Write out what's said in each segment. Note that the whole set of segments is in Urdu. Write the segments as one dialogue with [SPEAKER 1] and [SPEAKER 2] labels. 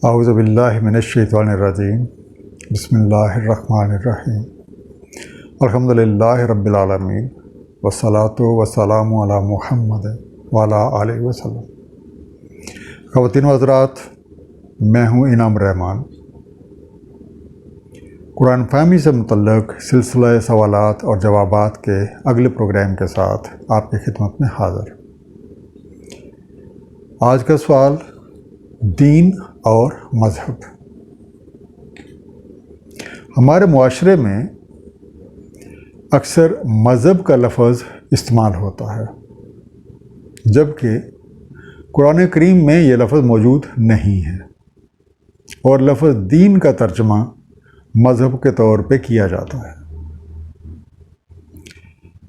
[SPEAKER 1] اعوذ باللہ من الشیطان الرجیم بسم اللہ الرحمن الرحیم الحمد للہ رب العالمین والصلاۃ والسلام علی محمد وعلی آلہ وسلم۔ خواتین و حضرات، میں ہوں انعام رحمان۔ قرآن فہمی سے متعلق سلسلہ سوالات اور جوابات کے اگلے پروگرام کے ساتھ آپ کی خدمت میں حاضر۔ آج کا سوال دین اور مذہب۔ ہمارے معاشرے میں اکثر مذہب کا لفظ استعمال ہوتا ہے، جبکہ قرآن کریم میں یہ لفظ موجود نہیں ہے، اور لفظ دین کا ترجمہ مذہب کے طور پہ کیا جاتا ہے۔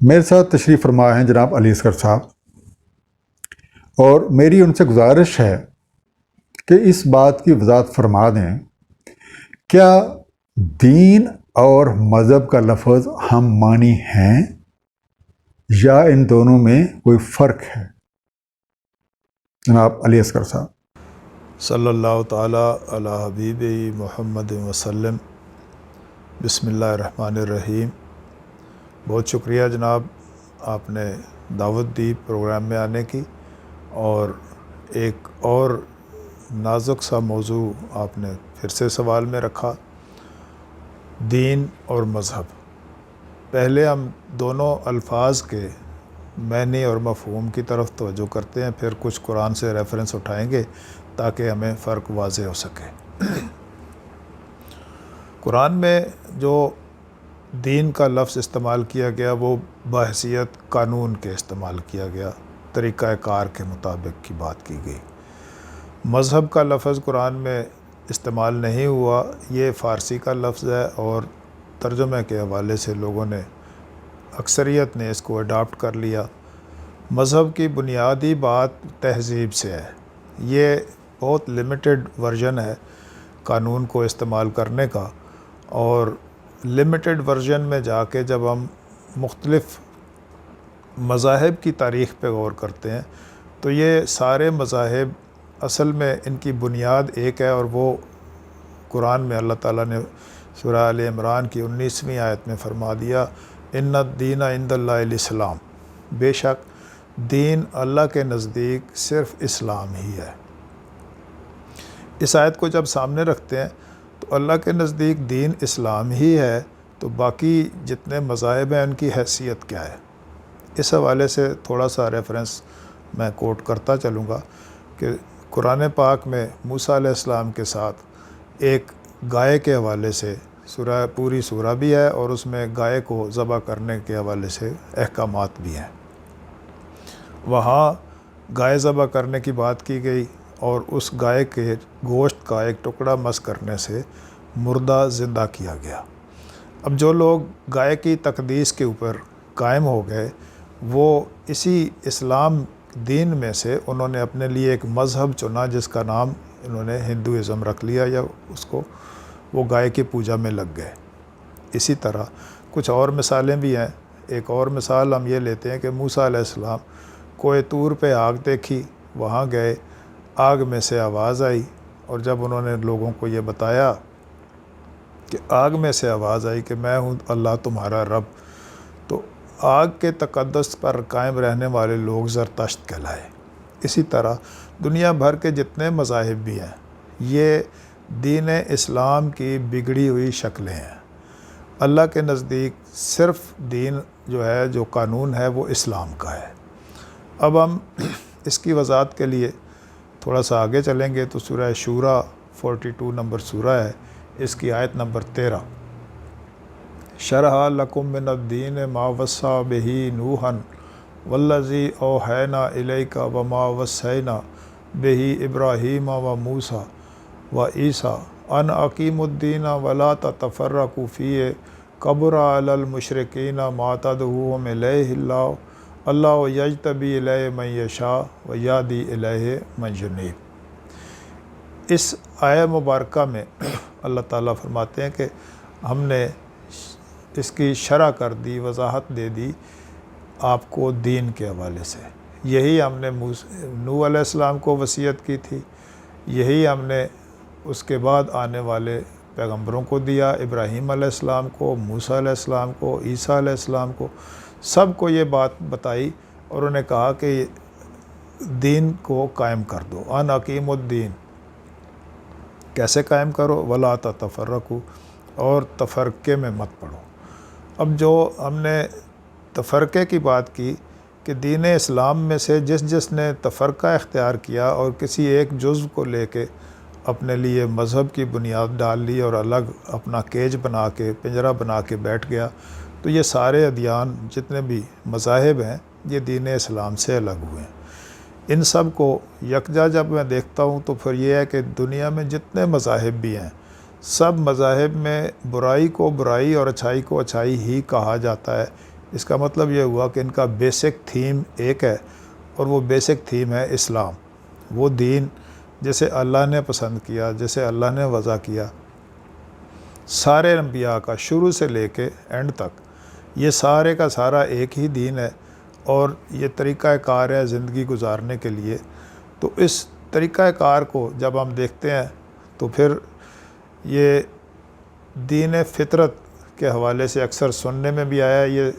[SPEAKER 1] میرے ساتھ تشریف فرما ہیں جناب علی اصغر صاحب، اور میری ان سے گزارش ہے کہ اس بات کی وضاحت فرما دیں، کیا دین اور مذہب کا لفظ ہم معنی ہیں یا ان دونوں میں کوئی فرق ہے؟ جناب علی اصغر صاحب۔
[SPEAKER 2] صلی اللہ تعالیٰ علی حبیب محمد وسلم۔ بسم اللہ الرحمن الرحیم۔ بہت شکریہ جناب، آپ نے دعوت دی پروگرام میں آنے کی، اور ایک اور نازک سا موضوع آپ نے پھر سے سوال میں رکھا، دین اور مذہب۔ پہلے ہم دونوں الفاظ کے معنی اور مفہوم کی طرف توجہ کرتے ہیں، پھر کچھ قرآن سے ریفرنس اٹھائیں گے تاکہ ہمیں فرق واضح ہو سکے۔ قرآن میں جو دین کا لفظ استعمال کیا گیا وہ بحیثیت قانون کے استعمال کیا گیا، طریقہ کار کے مطابق کی بات کی گئی۔ مذہب کا لفظ قرآن میں استعمال نہیں ہوا، یہ فارسی کا لفظ ہے، اور ترجمے کے حوالے سے لوگوں نے، اکثریت نے اس کو اڈاپٹ کر لیا۔ مذہب کی بنیادی بات تہذیب سے ہے، یہ بہت لمیٹڈ ورژن ہے قانون کو استعمال کرنے کا، اور لمیٹڈ ورژن میں جا کے جب ہم مختلف مذاہب کی تاریخ پہ غور کرتے ہیں تو یہ سارے مذاہب اصل میں ان کی بنیاد ایک ہے، اور وہ قرآن میں اللہ تعالیٰ نے سورہ آل عمران کی 19ویں آیت میں فرما دیا، ان الدین عند اللہ الاسلام، بے شک دین اللہ کے نزدیک صرف اسلام ہی ہے۔ اس آیت کو جب سامنے رکھتے ہیں تو اللہ کے نزدیک دین اسلام ہی ہے، تو باقی جتنے مذاہب ہیں ان کی حیثیت کیا ہے؟ اس حوالے سے تھوڑا سا ریفرنس میں کوٹ کرتا چلوں گا کہ قرآن پاک میں موسیٰ علیہ السلام کے ساتھ ایک گائے کے حوالے سے پوری سورہ بھی ہے، اور اس میں گائے کو ذبح کرنے کے حوالے سے احکامات بھی ہیں۔ وہاں گائے ذبح کرنے کی بات کی گئی، اور اس گائے کے گوشت کا ایک ٹکڑا مس کرنے سے مردہ زندہ کیا گیا۔ اب جو لوگ گائے کی تقدیس کے اوپر قائم ہو گئے، وہ اسی اسلام دین میں سے انہوں نے اپنے لیے ایک مذہب چنا جس کا نام انہوں نے ہندوازم رکھ لیا، یا اس کو وہ گائے کی پوجا میں لگ گئے۔ اسی طرح کچھ اور مثالیں بھی ہیں۔ ایک اور مثال ہم یہ لیتے ہیں کہ موسیٰ علیہ السلام کوہ طور پہ آگ دیکھی، وہاں گئے، آگ میں سے آواز آئی، اور جب انہوں نے لوگوں کو یہ بتایا کہ آگ میں سے آواز آئی کہ میں ہوں اللہ تمہارا رب، تو آگ کے تقدس پر قائم رہنے والے لوگ زرتشت کہلائے۔ اسی طرح دنیا بھر کے جتنے مذاہب بھی ہیں، یہ دین اسلام کی بگڑی ہوئی شکلیں ہیں۔ اللہ کے نزدیک صرف دین جو ہے، جو قانون ہے، وہ اسلام کا ہے۔ اب ہم اس کی وضاحت کے لیے تھوڑا سا آگے چلیں گے تو سورہ شورى 42 نمبر سورہ ہے، اس کی آیت نمبر 13، شرح لکم من الدین ما وصی بہ نوحا والذی اوحینا الیک وما وصینا بہ ابراہیم و موسیٰ و عیسیٰ ان اقیموا الدین ولا تتفرقوا فیہ کبر علی المشرکین ما تدعوہم الیہ اللہ یجتبی الیہ من یشاء و یہدی الیہ من ینیب۔ اس آیہ مبارکہ میں اللہ تعالیٰ فرماتے ہیں کہ ہم نے اس کی شرح کر دی، وضاحت دے دی آپ کو دین کے حوالے سے۔ یہی ہم نے نوح علیہ السلام کو وصیت کی تھی، یہی ہم نے اس کے بعد آنے والے پیغمبروں کو دیا، ابراہیم علیہ السلام کو، موسیٰ علیہ السلام کو، عیسیٰ علیہ السلام کو، سب کو یہ بات بتائی اور انہیں کہا کہ دین کو قائم کر دو، ان اقیم الدین، کیسے قائم کرو، ولا تتفرقوا، اور تفرقے میں مت پڑو۔ اب جو ہم نے تفرقے کی بات کی کہ دین اسلام میں سے جس نے تفرقہ اختیار کیا اور کسی ایک جزو کو لے کے اپنے لیے مذہب کی بنیاد ڈال لی اور الگ اپنا کیج بنا کے، پنجرہ بنا کے بیٹھ گیا، تو یہ سارے ادیان جتنے بھی مذاہب ہیں یہ دین اسلام سے الگ ہوئے ہیں۔ ان سب کو یکجا جب میں دیکھتا ہوں تو پھر یہ ہے کہ دنیا میں جتنے مذاہب بھی ہیں، سب مذاہب میں برائی کو برائی اور اچھائی کو اچھائی ہی کہا جاتا ہے۔ اس کا مطلب یہ ہوا کہ ان کا بیسک تھیم ایک ہے، اور وہ بیسک تھیم ہے اسلام، وہ دین جسے اللہ نے پسند کیا، جسے اللہ نے وضع کیا۔ سارے انبیاء کا شروع سے لے کے اینڈ تک یہ سارے کا سارا ایک ہی دین ہے، اور یہ طریقہ کار ہے زندگی گزارنے کے لیے۔ تو اس طریقہ کار کو جب ہم دیکھتے ہیں تو پھر یہ دین فطرت کے حوالے سے اکثر سننے میں بھی آیا۔ یہ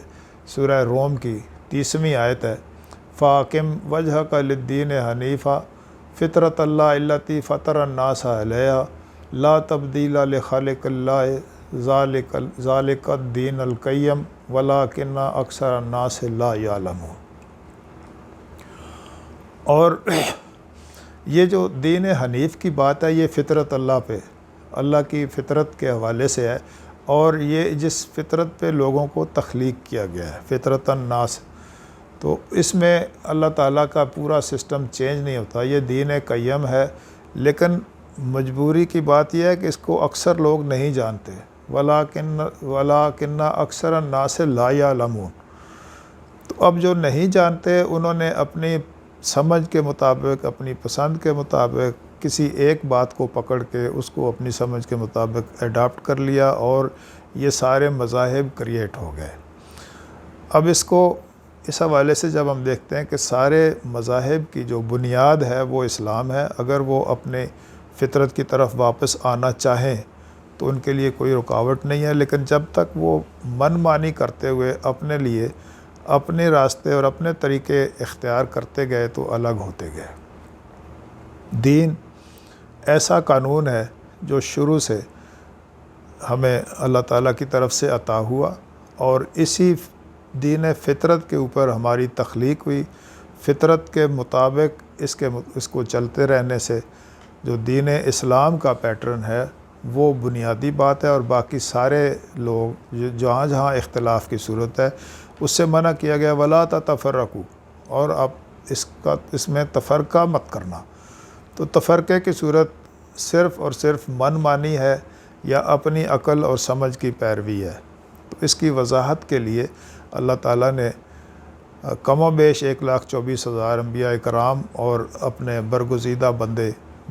[SPEAKER 2] سورہ روم کی 30ویں آیت ہے، فاقم وجہک للدین حنیفا فطرت اللہ التی فطر الناس علیہا لا تبدیل لخالق اللہ ذالک الدین القیم ولکن اکثر الناس لا یعلمون۔ اور یہ جو دین حنیف کی بات ہے یہ فطرت اللہ پہ، اللہ کی فطرت کے حوالے سے ہے، اور یہ جس فطرت پہ لوگوں کو تخلیق کیا گیا ہے، فطرت الناس، تو اس میں اللہ تعالیٰ کا پورا سسٹم چینج نہیں ہوتا، یہ دین قیم ہے۔ لیکن مجبوری کی بات یہ ہے کہ اس کو اکثر لوگ نہیں جانتے، وَلَٰكِنَّ أَكْثَرَ النَّاسِ لَا يَعْلَمُونَ۔ تو اب جو نہیں جانتے انہوں نے اپنی سمجھ کے مطابق، اپنی پسند کے مطابق کسی ایک بات کو پکڑ کے اس کو اپنی سمجھ کے مطابق اڈاپٹ کر لیا، اور یہ سارے مذاہب کریٹ ہو گئے۔ اب اس حوالے سے جب ہم دیکھتے ہیں کہ سارے مذاہب کی جو بنیاد ہے وہ اسلام ہے، اگر وہ اپنے فطرت کی طرف واپس آنا چاہیں تو ان کے لیے کوئی رکاوٹ نہیں ہے، لیکن جب تک وہ من مانی کرتے ہوئے اپنے لیے اپنے راستے اور اپنے طریقے اختیار کرتے گئے تو الگ ہوتے گئے۔ دین ایسا قانون ہے جو شروع سے ہمیں اللہ تعالیٰ کی طرف سے عطا ہوا، اور اسی دین فطرت کے اوپر ہماری تخلیق ہوئی۔ فطرت کے مطابق اس کو چلتے رہنے سے جو دین اسلام کا پیٹرن ہے وہ بنیادی بات ہے، اور باقی سارے لوگ جہاں جہاں اختلاف کی صورت ہے اس سے منع کیا گیا، ولا تتفرقوا، اور اب اس میں تفرقہ مت کرنا۔ تو تفرقے کی صورت صرف اور صرف من مانی ہے یا اپنی عقل اور سمجھ کی پیروی ہے۔ تو اس کی وضاحت کے لیے اللہ تعالیٰ نے کم و بیش 1,24,000 انبیاء کرام اور اپنے برگزیدہ بندے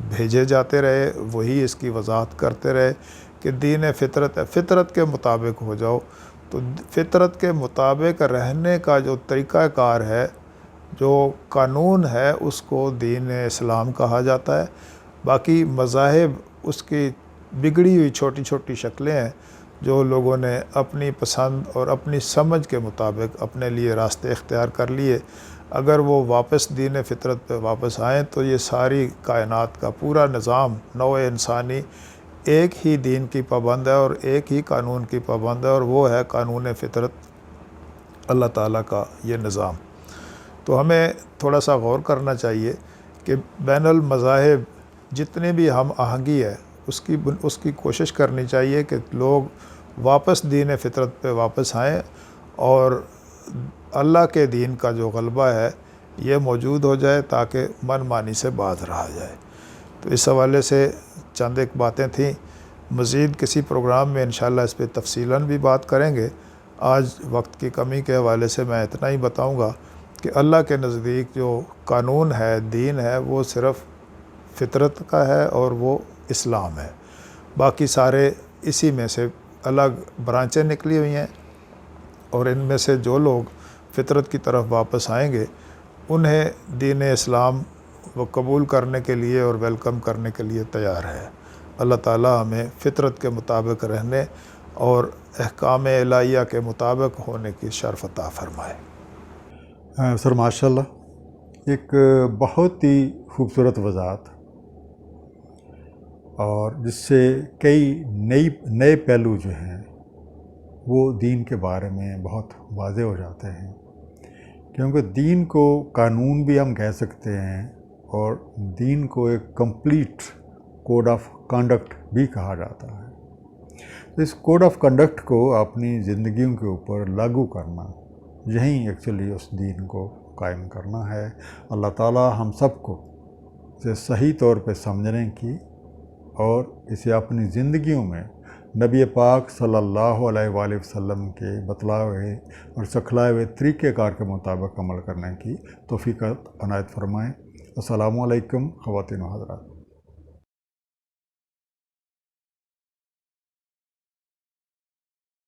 [SPEAKER 2] بھیجے جاتے رہے، وہی اس کی وضاحت کرتے رہے کہ دین فطرت ہے، فطرت کے مطابق ہو جاؤ۔ تو فطرت کے مطابق رہنے کا جو طریقہ کار ہے، جو قانون ہے، اس کو دین اسلام کہا جاتا ہے۔ باقی مذاہب اس کی بگڑی ہوئی چھوٹی چھوٹی شکلیں ہیں جو لوگوں نے اپنی پسند اور اپنی سمجھ کے مطابق اپنے لیے راستے اختیار کر لیے۔ اگر وہ واپس دین فطرت پہ واپس آئیں تو یہ ساری کائنات کا پورا نظام، نوع انسانی ایک ہی دین کی پابند ہے اور ایک ہی قانون کی پابند ہے، اور وہ ہے قانون فطرت، اللہ تعالیٰ کا یہ نظام۔ تو ہمیں تھوڑا سا غور کرنا چاہیے کہ بین المذاہب جتنے بھی ہم آہنگی ہے اس کی کوشش کرنی چاہیے کہ لوگ واپس دین فطرت پہ واپس آئیں، اور اللہ کے دین کا جو غلبہ ہے یہ موجود ہو جائے تاکہ من مانی سے باز رہا جائے۔ تو اس حوالے سے چند ایک باتیں تھیں، مزید کسی پروگرام میں انشاءاللہ اس پہ تفصیلاً بھی بات کریں گے۔ آج وقت کی کمی کے حوالے سے میں اتنا ہی بتاؤں گا کہ اللہ کے نزدیک جو قانون ہے، دین ہے، وہ صرف فطرت کا ہے اور وہ اسلام ہے۔ باقی سارے اسی میں سے الگ برانچیں نکلی ہوئی ہیں، اور ان میں سے جو لوگ فطرت کی طرف واپس آئیں گے انہیں دین اسلام وہ قبول کرنے کے لیے اور ویلکم کرنے کے لیے تیار ہے۔ اللہ تعالیٰ ہمیں فطرت کے مطابق رہنے اور احکام الہیہ کے مطابق ہونے کی شرف عطا فرمائے۔
[SPEAKER 1] سر ماشاء اللہ، ایک بہت ہی خوبصورت وضاحت، اور جس سے کئی نئے پہلو جو ہیں وہ دین کے بارے میں بہت واضح ہو جاتے ہیں، کیونکہ دین کو قانون بھی ہم کہہ سکتے ہیں اور دین کو ایک کمپلیٹ کوڈ آف کنڈکٹ بھی کہا جاتا ہے۔ اس کوڈ آف کنڈکٹ کو اپنی زندگیوں کے اوپر لاگو کرنا، یہیں ایکچولی اس دین کو قائم کرنا ہے۔ اللہ تعالیٰ ہم سب کو اسے صحیح طور پہ سمجھنے کی اور اسے اپنی زندگیوں میں نبی پاک صلی اللہ علیہ وآلہ وسلم کے بتلائے ہوئے اور سکھلائے ہوئے طریقہ کار کے مطابق عمل کرنے کی توفیق عنایت فرمائیں۔ السلام علیکم خواتین و حضرات۔